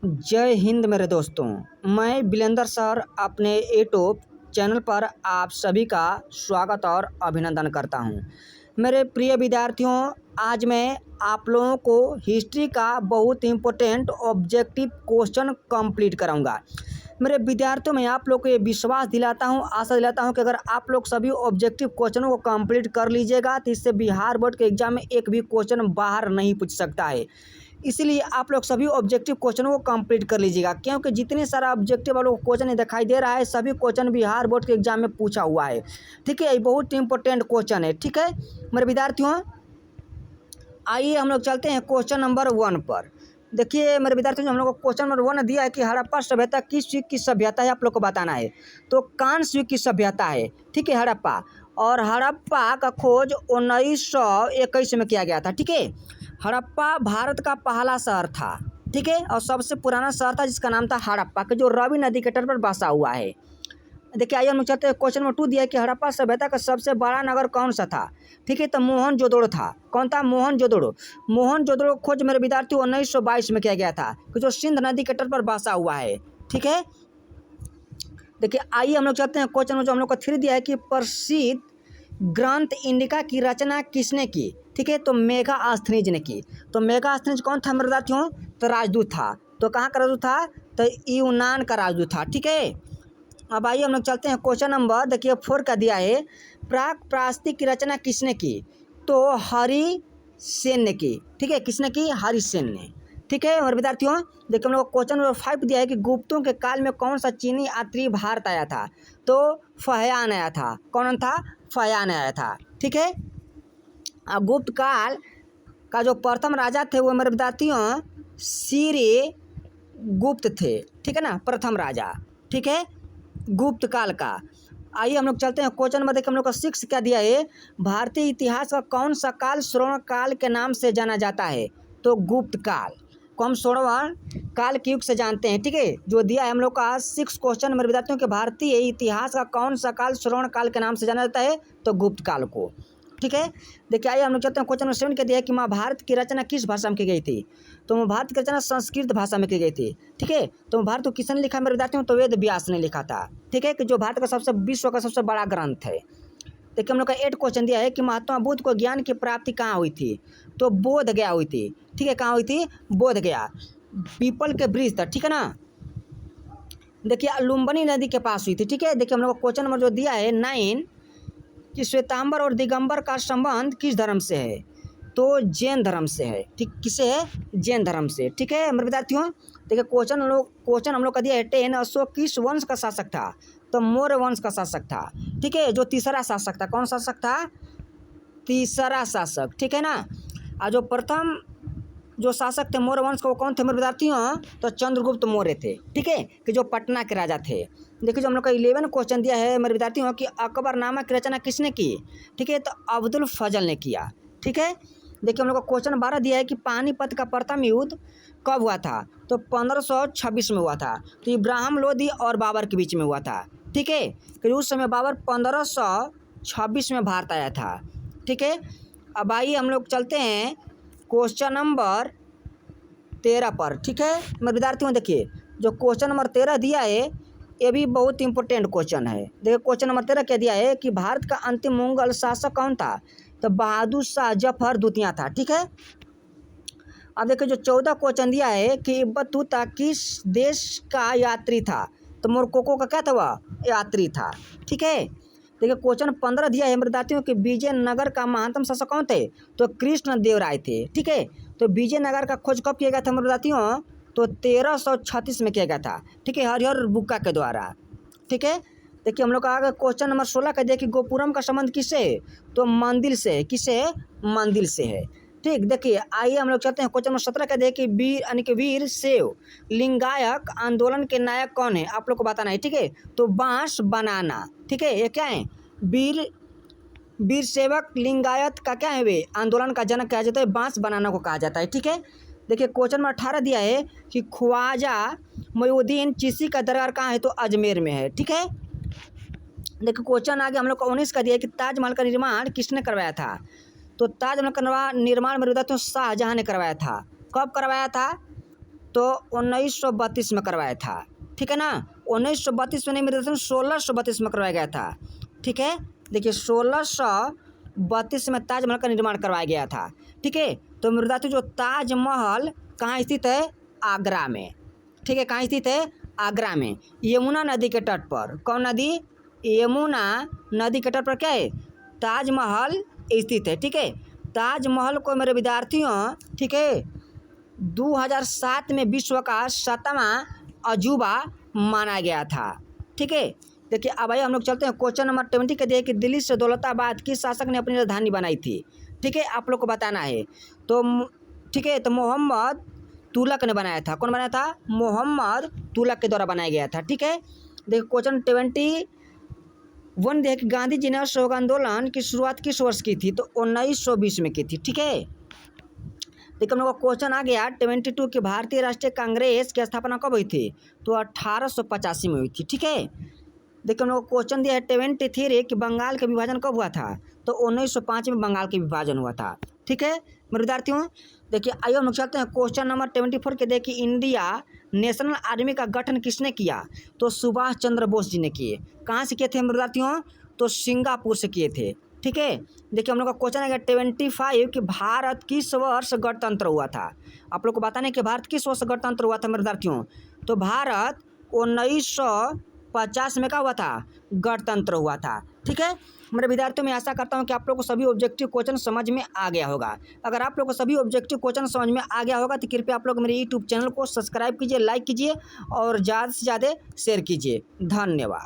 जय हिंद मेरे दोस्तों। मैं बिलेंदर सर अपने यूट्यूब चैनल पर आप सभी का स्वागत और अभिनंदन करता हूं। मेरे प्रिय विद्यार्थियों, आज मैं आप लोगों को हिस्ट्री का बहुत इम्पोर्टेंट ऑब्जेक्टिव क्वेश्चन कंप्लीट कराऊंगा। मेरे विद्यार्थियों, मैं आप लोग को ये विश्वास दिलाता हूं, आशा दिलाता हूं कि अगर आप लोग सभी ऑब्जेक्टिव क्वेश्चनों को कंप्लीट कर लीजिएगा तो इससे बिहार बोर्ड के एग्जाम में एक भी क्वेश्चन बाहर नहीं पूछ सकता है। इसीलिए आप लोग सभी ऑब्जेक्टिव क्वेश्चनों को कंप्लीट कर लीजिएगा, क्योंकि जितने सारा ऑब्जेक्टिव वालों को क्वेश्चन दिखाई दे रहा है सभी क्वेश्चन बिहार बोर्ड के एग्जाम में पूछा हुआ है। ठीक है, ये बहुत इंपॉर्टेंट क्वेश्चन है। ठीक है मेरे विद्यार्थियों, आइए हम लोग चलते हैं क्वेश्चन नंबर 1 पर। देखिए मेरे विद्यार्थियों, हम लोग को क्वेश्चन नंबर 1 दिया है कि हड़प्पा सभ्यता किस युग की सभ्यता है, आप लोग को बताना है। तो कांस युग की सभ्यता है। ठीक है, हड़प्पा। और हड़प्पा का खोज 1921 में किया गया था। ठीक है, हड़प्पा भारत का पहला शहर था। ठीक है, और सबसे पुराना शहर था जिसका नाम था हड़प्पा, के जो रावी नदी के तट पर बसा हुआ है। देखिए आइए हम लोग चलते हैं क्वेश्चन नंबर 2 दिया है कि हड़प्पा सभ्यता का सबसे बड़ा नगर कौन सा था। ठीक है, तो मोहनजोदड़ो था। कौन था? मोहनजोदड़ो। मोहनजोदड़ो खोज मेरे विद्यार्थी 1922 में किया गया था, कि जो सिंध नदी के तट पर बसा हुआ है। ठीक है, देखिए आइए हम लोग चलते हैं क्वेश्चन जो हम लोग को 3 दिया है कि प्रसिद्ध ग्रंथ इंडिका की रचना किसने की। ठीक है, तो मेगास्थनीज ने की। तो मेगास्थनीज कौन था मेरे विद्यार्थियों? तो राजदूत था। तो कहाँ का राजदूत था? तो यूनान का राजदूत था। ठीक है, अब आइए हम लोग चलते हैं क्वेश्चन नंबर देखिए 4 का दिया है, प्राक प्रास्ति की रचना किसने की। तो हरिसेन ने की। ठीक है, किसने की? हरिसेन ने। ठीक है और विद्यार्थियों, देखिए हम लोग क्वेश्चन नंबर 5 दिया है कि गुप्तों के काल में कौन सा चीनी यात्री भारत आया था। तो फहयान आया था। कौन था? फहयान आया था। ठीक है, गुप्त काल का जो प्रथम राजा थे वो मेरे विद्यार्थियों सीरे गुप्त थे। ठीक है ना, प्रथम राजा। ठीक है, गुप्त काल का। आइए हम लोग चलते हैं क्वेश्चन नंबर देखिए हम लोग का 6 क्या दिया है, भारतीय इतिहास का कौन सा काल स्वर्ण काल के नाम से जाना जाता है। तो गुप्त काल को हम स्वर्ण काल के युग से जानते हैं। ठीक है, जो दिया है हम लोग का 6 क्वेश्चन मेरे विद्यार्थियों के, भारतीय इतिहास का कौन सा काल स्वर्ण काल के नाम से जाना जाता है। तो गुप्त काल को। ठीक है, देखिए आइए हम लोग चलते हैं क्वेश्चन नंबर 7 के दिया है कि महाभारत की रचना किस भाषा में की गई थी। तो महाभारत की रचना संस्कृत भाषा में की गई थी। ठीक है, तो भारत को किसने लिखा मेरे विद्यार्थियों? तो वेद व्यास ने लिखा था। ठीक है, कि जो भारत का विश्व का सबसे बड़ा ग्रंथ है। देखिए हम लोग का 8 क्वेश्चन दिया है कि महात्मा बुद्ध को ज्ञान की प्राप्ति कहाँ हुई थी। तो बोध गया हुई थी। ठीक है, कहाँ हुई थी? बोध गया। पीपल के ब्रिज था। ठीक है ना, देखिए लुम्बिनी नदी के पास हुई थी। ठीक है, देखिए हम लोग को क्वेश्चन नंबर जो दिया है 9 कि श्वेतांबर और दिगंबर का संबंध किस धर्म से है। तो जैन धर्म से है। ठीक, किसे है? जैन धर्म से। ठीक है मेरे विद्यार्थियों, देखिए क्वेश्चन हम लोग का दिया है 10, अशोक किस वंश का शासक था। तो मौर्य वंश का शासक था। ठीक है, जो तीसरा शासक था। कौन शासक था? तीसरा शासक। ठीक है ना, और जो प्रथम जो शासक थे मौर्य वंश को, वो कौन थे मेरे विद्यार्थियों? तो चंद्रगुप्त मौर्य थे। ठीक है, कि जो पटना के राजा थे। देखिए जो हम लोग का 11 क्वेश्चन दिया है मेरे विद्यार्थियों कि अकबरनामा की रचना किसने की। ठीक है, तो अब्दुल फजल ने किया। ठीक है, देखिए हम लोग का क्वेश्चन 12 दिया है कि पानीपत का प्रथम युद्ध कब हुआ था। तो 1526 में हुआ था। तो इब्राहिम लोदी और बाबर के बीच में हुआ था। ठीक है, कि उस समय बाबर 1526 में भारत आया था। ठीक है, अब आइए हम लोग चलते हैं क्वेश्चन नंबर 13 पर। ठीक है मेरे विद्यार्थियों, देखिए जो क्वेश्चन नंबर 13 दिया है ये भी बहुत इंपॉर्टेंट क्वेश्चन है। देखिए क्वेश्चन नंबर 13 क्या दिया है कि भारत का अंतिम मुगल शासक कौन था। तो बहादुर शाह जफर द्वितीय था। ठीक है, अब देखिए जो 14 क्वेश्चन दिया है कि बतूता किस देश का यात्री था। तो मोरक्को का क्या था? वह यात्री था। ठीक है, देखिए क्वेश्चन 15 दिया है मेरे विद्यार्थियों कि विजयनगर का महानतम शासक कौन थे। तो कृष्ण देव राय थे। ठीक है, तो विजयनगर का खोज कब किया गया था मेरे विद्यार्थियों? तो 1336 में किया गया था। ठीक है, हरिहर बुक्का के द्वारा। ठीक है, देखिए हम लोग का आगे क्वेश्चन नंबर 16 का दिया कि गोपुरम का संबंध किससे है। तो मंदिर से। किससे? मंदिर से है। ठीक, देखिए आइए हम लोग चलते हैं क्वेश्चन नंबर 17 का दिया कि वीर यानी कि वीर शैव लिंगायत आंदोलन के नायक कौन है, आप लोग को बताना है। ठीक है, तो बांस बनाना। ठीक है, ये क्या है? वीर सेवक लिंगायत का क्या है? वे आंदोलन का जनक कहा जाता है, बांस बनाना को कहा जाता है। ठीक है, देखिए क्वेश्चन नंबर 18 दिया है कि ख्वाजा मोइनुद्दीन चिश्ती का दरबार कहाँ है। तो अजमेर में है। ठीक है, देखिए क्वेश्चन आगे हम लोग को 19 का दिया है कि ताजमहल का निर्माण किसने करवाया था। तो ताजमहल का निर्माण मेरे विद्यार्थियों शाहजहां ने करवाया था। कब करवाया था? तो 1932 में करवाया था, ठीक है ना। 1932 में नहीं मेरे दोस्तों, 1632 में करवाया गया था, ठीक है। देखिए 1632 में ताजमहल का निर्माण करवाया गया था, ठीक है। तो मेरे विद्यार्थियों जो ताजमहल कहाँ स्थित है? आगरा में, ठीक है। कहाँ स्थित है? आगरा में, यमुना नदी के तट पर। कौन नदी? यमुना नदी के तट पर क्या है? ताजमहल स्थित है, ठीक है। ताजमहल को मेरे विद्यार्थियों, ठीक है, 2007 में विश्व का 7वां अजूबा माना गया था, ठीक है। देखिए अब आइए हम लोग चलते हैं क्वेश्चन नंबर 20 के देखिए, दिल्ली से दौलताबाद किस शासक ने अपनी राजधानी बनाई थी, ठीक है। आप लोग को बताना है। तो ठीक है, तो मोहम्मद तुगलक ने बनाया था। कौन बनाया था? मोहम्मद तुगलक के द्वारा बनाया गया था, ठीक है। देखिए क्वेश्चन 21 देखिए, गांधी जी ने असहयोग आंदोलन की शुरुआत किस वर्ष की थी? तो 1920 में की थी, ठीक है। देखिए हम लोग का क्वेश्चन आ गया 22 की भारतीय राष्ट्रीय कांग्रेस की स्थापना कब हुई थी? तो 1885 में हुई थी, ठीक है। देखिए हम लोग को क्वेश्चन दिया है 23 कि बंगाल का विभाजन कब हुआ था? तो 1905 में बंगाल का विभाजन हुआ था, ठीक है मेरे विद्यार्थियों। देखिए आइए हम लोग चलते हैं क्वेश्चन नंबर 24 के देखिए, इंडिया नेशनल आर्मी का गठन किसने किया? तो सुभाष चंद्र बोस जी ने किए। कहाँ से किए थे मेरे विद्यार्थियों? तो सिंगापुर से किए थे, ठीक है। देखिए हम लोग का क्वेश्चन है 25 कि भारत किस वर्ष गणतंत्र हुआ था? आप लोग को बताने कि भारत किस वर्ष गणतंत्र हुआ था मेरे विद्यार्थियों? तो भारत 1950 में क्या हुआ था? गणतंत्र हुआ था, ठीक है। मेरे विद्यार्थियों मैं आशा करता हूं कि आप लोग को सभी ऑब्जेक्टिव क्वेश्चन समझ में आ गया होगा। अगर आप लोग को सभी ऑब्जेक्टिव क्वेश्चन समझ में आ गया होगा तो कृपया आप लोग मेरे यूट्यूब चैनल को सब्सक्राइब कीजिए, लाइक कीजिए और ज़्यादा से ज़्यादा शेयर कीजिए। धन्यवाद।